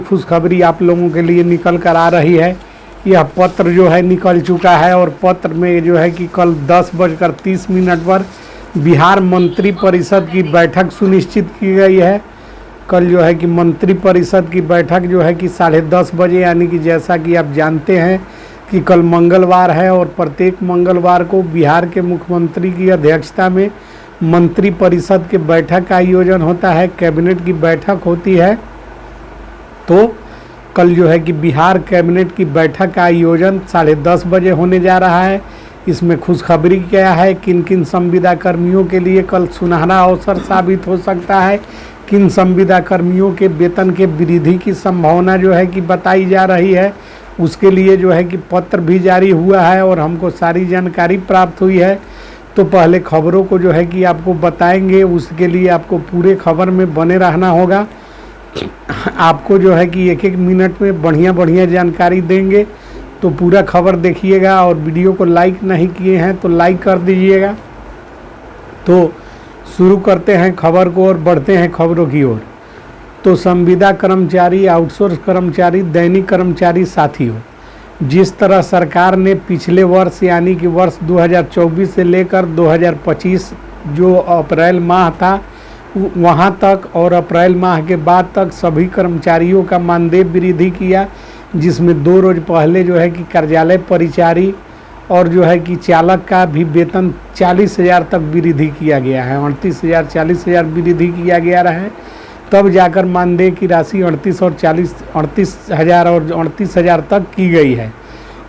खुशखबरी आप लोगों के लिए निकल कर आ रही है। यह पत्र जो है निकल चुका है और पत्र में जो है कि कल 10:30 पर बिहार मंत्री परिषद की बैठक सुनिश्चित की गई है। कल जो है कि मंत्री परिषद की बैठक जो है कि 10:30 बजे, यानी कि जैसा कि आप जानते हैं कि कल मंगलवार है और प्रत्येक मंगलवार को बिहार के मुख्यमंत्री की अध्यक्षता में मंत्री परिषद के बैठक का आयोजन होता है, कैबिनेट की बैठक होती है। तो कल जो है कि बिहार कैबिनेट की बैठक का आयोजन 10:30 बजे होने जा रहा है। इसमें खुशखबरी क्या है, किन किन संविदा कर्मियों के लिए कल सुनहरा अवसर साबित हो सकता है, किन संविदा कर्मियों के वेतन के वृद्धि की संभावना जो है कि बताई जा रही है, उसके लिए जो है कि पत्र भी जारी हुआ है और हमको सारी जानकारी प्राप्त हुई है। तो पहले खबरों को जो है कि आपको बताएंगे, उसके लिए आपको पूरे खबर में बने रहना होगा। आपको जो है कि एक एक मिनट में बढ़िया बढ़िया जानकारी देंगे, तो पूरा खबर देखिएगा। और वीडियो को लाइक नहीं किए हैं तो लाइक कर दीजिएगा। तो शुरू करते हैं खबर को और बढ़ते हैं खबरों की ओर। तो संविदा कर्मचारी, आउटसोर्स कर्मचारी, दैनिक कर्मचारी साथियों, जिस तरह सरकार ने पिछले वर्ष यानी कि वर्ष 2024 से लेकर 2025 जो अप्रैल माह था वहाँ तक और अप्रैल माह के बाद तक सभी कर्मचारियों का मानदेय वृद्धि किया, जिसमें 2 रोज पहले जो है कि कार्यालय परिचारी और जो है कि चालक का भी वेतन 40,000 तक वृद्धि किया गया है। 38,000 40,000 वृद्धि किया गया है, तब जाकर मानदेय की राशि 38,000 और 38,000 तक की गई है।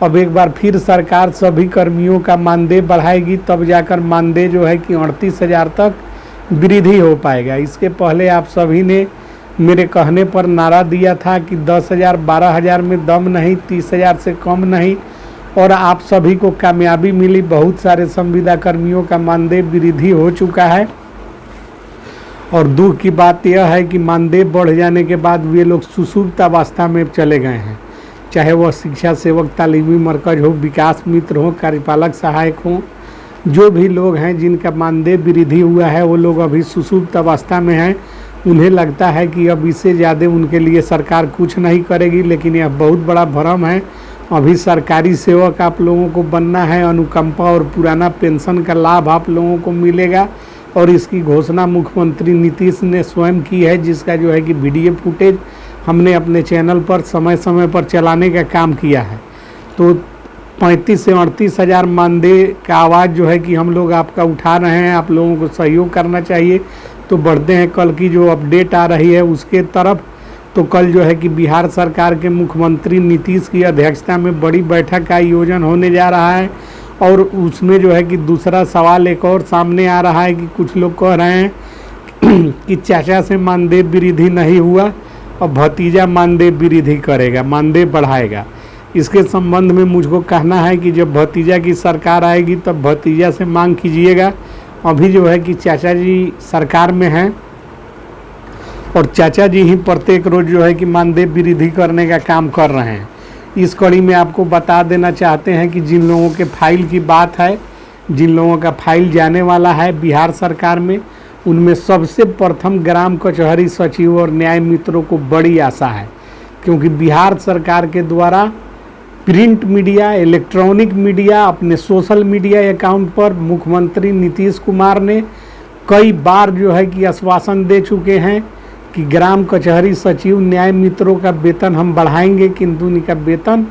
अब एक बार फिर सरकार सभी कर्मियों का मानदेय बढ़ाएगी, तब जाकर मानदेय जो है कि 38,000 तक वृद्धि हो पाएगा। इसके पहले आप सभी ने मेरे कहने पर नारा दिया था कि 10,000 12,000 में दम नहीं, 30,000 से कम नहीं, और आप सभी को कामयाबी मिली। बहुत सारे संविदा कर्मियों का मानदेय वृद्धि हो चुका है। और दुख की बात यह है कि मानदेय बढ़ जाने के बाद वे लोग सुसुप्त अवस्था में चले गए हैं, चाहे वह शिक्षा सेवक तालीमी मरकज हो, विकास मित्र हो, कार्यपालक सहायक हो, जो भी लोग हैं जिनका मानदेय वृद्धि हुआ है वो लोग अभी सुसुप्त अवस्था में हैं। उन्हें लगता है कि अब इससे ज़्यादा उनके लिए सरकार कुछ नहीं करेगी, लेकिन यह बहुत बड़ा भ्रम है। अभी सरकारी सेवक आप लोगों को बनना है, अनुकंपा और पुराना पेंशन का लाभ आप लोगों को मिलेगा। और इसकी घोषणा मुख्यमंत्री नीतीश ने स्वयं की है, जिसका जो है कि वीडियो फुटेज हमने अपने चैनल पर समय समय पर चलाने का काम किया है। तो 35 से 38,000 मानदेय का आवाज़ जो है कि हम लोग आपका उठा रहे हैं, आप लोगों को सहयोग करना चाहिए। तो बढ़ते हैं कल की जो अपडेट आ रही है उसके तरफ। तो कल जो है कि बिहार सरकार के मुख्यमंत्री नीतीश की अध्यक्षता में बड़ी बैठक का आयोजन होने जा रहा है। और उसमें जो है कि दूसरा सवाल एक और सामने आ रहा है कि कुछ लोग कह रहे हैं कि चाचा से मानदेय वृद्धि नहीं हुआ और भतीजा मानदेय वृद्धि करेगा, मानदेय बढ़ाएगा। इसके संबंध में मुझको कहना है कि जब भतीजा की सरकार आएगी तब भतीजा से मांग कीजिएगा। अभी जो है कि चाचा जी सरकार में हैं और चाचा जी ही प्रत्येक रोज जो है कि मानदेय वृद्धि करने का काम कर रहे हैं। इस कड़ी में आपको बता देना चाहते हैं कि जिन लोगों के फाइल की बात है, जिन लोगों का फाइल जाने वाला है बिहार सरकार में, उनमें सबसे प्रथम ग्राम कचहरी सचिव और न्याय मित्रों को बड़ी आशा है, क्योंकि बिहार सरकार के द्वारा प्रिंट मीडिया, इलेक्ट्रॉनिक मीडिया, अपने सोशल मीडिया अकाउंट पर मुख्यमंत्री नीतीश कुमार ने कई बार जो है कि आश्वासन दे चुके हैं कि ग्राम कचहरी सचिव, न्याय मित्रों का वेतन हम बढ़ाएंगे, किंतु उनका वेतन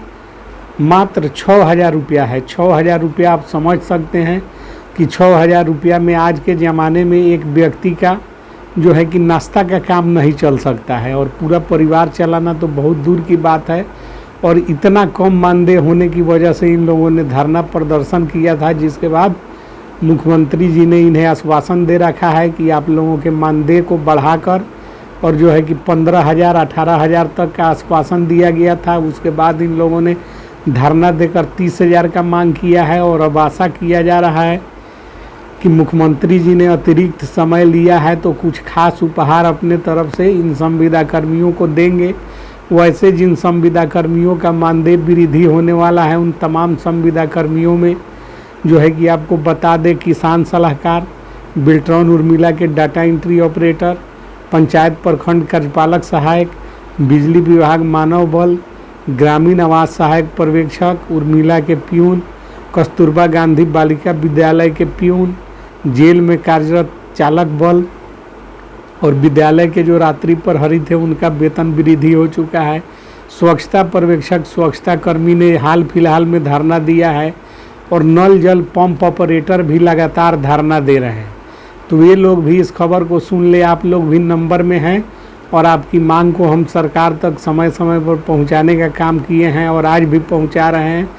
मात्र 6,000 रुपया है। 6,000 रुपया आप समझ सकते हैं कि 6,000 रुपया में आज के ज़माने में एक व्यक्ति का जो है कि नाश्ता का काम नहीं चल सकता है, और पूरा परिवार चलाना तो बहुत दूर की बात है। और इतना कम मानदेय होने की वजह से इन लोगों ने धरना प्रदर्शन किया था, जिसके बाद मुख्यमंत्री जी ने इन्हें आश्वासन दे रखा है कि आप लोगों के मानदेय को बढ़ाकर, और जो है कि 15,000 18,000 तक का आश्वासन दिया गया था। उसके बाद इन लोगों ने धरना देकर 30,000 का मांग किया है। और अब आशा किया जा रहा है कि मुख्यमंत्री जी ने अतिरिक्त समय लिया है तो कुछ खास उपहार अपने तरफ से इन संविदा कर्मियों को देंगे। वैसे जिन संविदा कर्मियों का मानदेय वृद्धि होने वाला है, उन तमाम संविदा कर्मियों में जो है कि आपको बता दें, किसान सलाहकार, बिल्ट्रॉन उर्मिला के डाटा एंट्री ऑपरेटर, पंचायत प्रखंड कार्यपालक सहायक, बिजली विभाग मानव बल, ग्रामीण आवास सहायक पर्यवेक्षक, उर्मिला के प्यून, कस्तूरबा गांधी बालिका विद्यालय के प्यून, जेल में कार्यरत चालक बल और विद्यालय के जो रात्रि प्रहरी थे उनका वेतन वृद्धि हो चुका है। स्वच्छता पर्यवेक्षक, स्वच्छता कर्मी ने हाल फिलहाल में धरना दिया है और नल जल पंप ऑपरेटर भी लगातार धरना दे रहे हैं। तो ये लोग भी इस खबर को सुन ले, आप लोग भी नंबर में हैं और आपकी मांग को हम सरकार तक समय समय पर पहुंचाने का काम किए हैं और आज भी पहुंचा रहे हैं।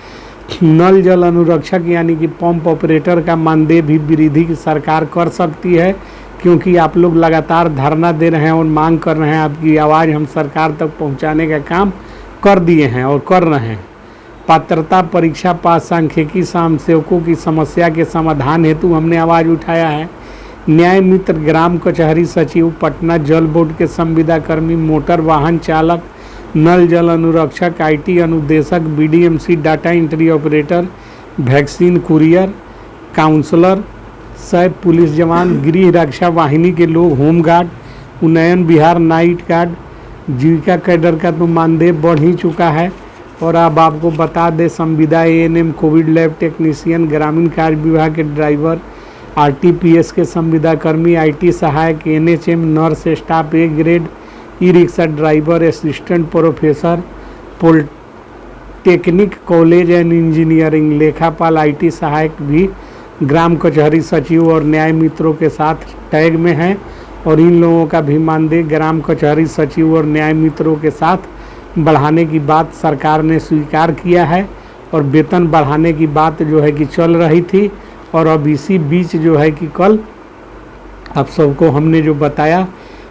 नल जल अनुरक्षक यानी कि पंप ऑपरेटर का मानदेय भी वृद्धि की सरकार कर सकती है, क्योंकि आप लोग लगातार धरना दे रहे हैं और मांग कर रहे हैं। आपकी आवाज़ हम सरकार तक पहुंचाने का काम कर दिए हैं और कर रहे हैं। पात्रता परीक्षा पास सांख्यिकी स्वयंसेवकों की समस्या के समाधान हेतु हमने आवाज़ उठाया है। न्याय मित्र ग्राम कचहरी सचिव, पटना जल बोर्ड के संविदा कर्मी, मोटर वाहन चालक, नल जल अनुरक्षक, IT अनुदेशक, BDMC data entry operator, vaccine courier, counsellor, SAP police जवान, गृह रक्षा वाहिनी के लोग, home guard, Unnayan Bihar night guard, Jeevika cadre का तो मानदेय बढ़ ही चुका है। और अब आपको बता दें, संविदा ANM, कोविड लैब टेक्नीशियन, ग्रामीण कार्य विभाग के ड्राइवर, RTPS के संविदा कर्मी, IT सहायक, NHM nurse staff A grade, e rickshaw driver, assistant professor, polytechnic college and engineering, लेखापाल, IT सहायक भी ग्राम कचहरी सचिव और न्याय मित्रों के साथ टैग में हैं और इन लोगों का भी मानदेय ग्राम कचहरी सचिव और न्याय मित्रों के साथ बढ़ाने की बात सरकार ने स्वीकार किया है और वेतन बढ़ाने की बात जो है कि चल रही थी। और अब इसी बीच जो है कि कल आप सबको हमने जो बताया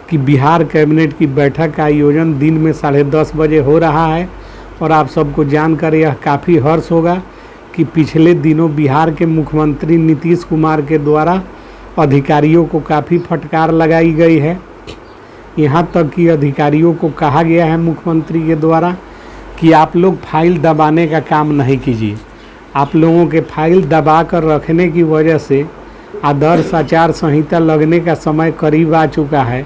कि बिहार कैबिनेट की बैठक का आयोजन दिन में 10:30 बजे हो रहा है और आप सबको जानकर यह काफ़ी हर्ष होगा कि पिछले दिनों बिहार के मुख्यमंत्री नीतीश कुमार के द्वारा अधिकारियों को काफ़ी फटकार लगाई गई है। यहाँ तक कि अधिकारियों को कहा गया है मुख्यमंत्री के द्वारा कि आप लोग फाइल दबाने का काम नहीं कीजिए। आप लोगों के फाइल दबा कर रखने की वजह से आदर्श आचार संहिता लगने का समय करीब आ चुका है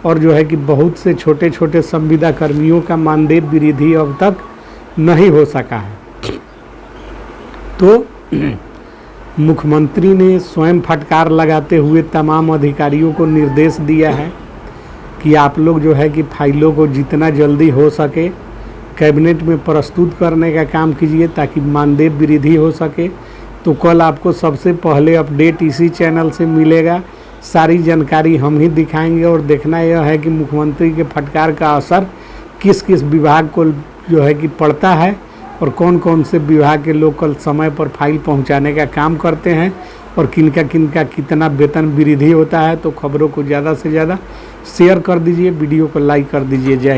और जो है कि बहुत से छोटे छोटे संविदा कर्मियों का मानदेय वृद्धि अब तक नहीं हो सका है। तो मुख्यमंत्री ने स्वयं फटकार लगाते हुए तमाम अधिकारियों को निर्देश दिया है कि आप लोग जो है कि फाइलों को जितना जल्दी हो सके कैबिनेट में प्रस्तुत करने का काम कीजिए ताकि मानदेय वृद्धि हो सके। तो कल आपको सबसे पहले अपडेट इसी चैनल से मिलेगा। सारी जानकारी हम ही दिखाएंगे और देखना यह है कि मुख्यमंत्री के फटकार का असर किस किस विभाग को जो है कि पड़ता है और कौन कौन से विभाग के लोग कल समय पर फाइल पहुंचाने का काम करते हैं और किनका किनका कितना वेतन वृद्धि होता है। तो खबरों को ज़्यादा से ज़्यादा शेयर कर दीजिए, वीडियो को लाइक कर दीजिए। जय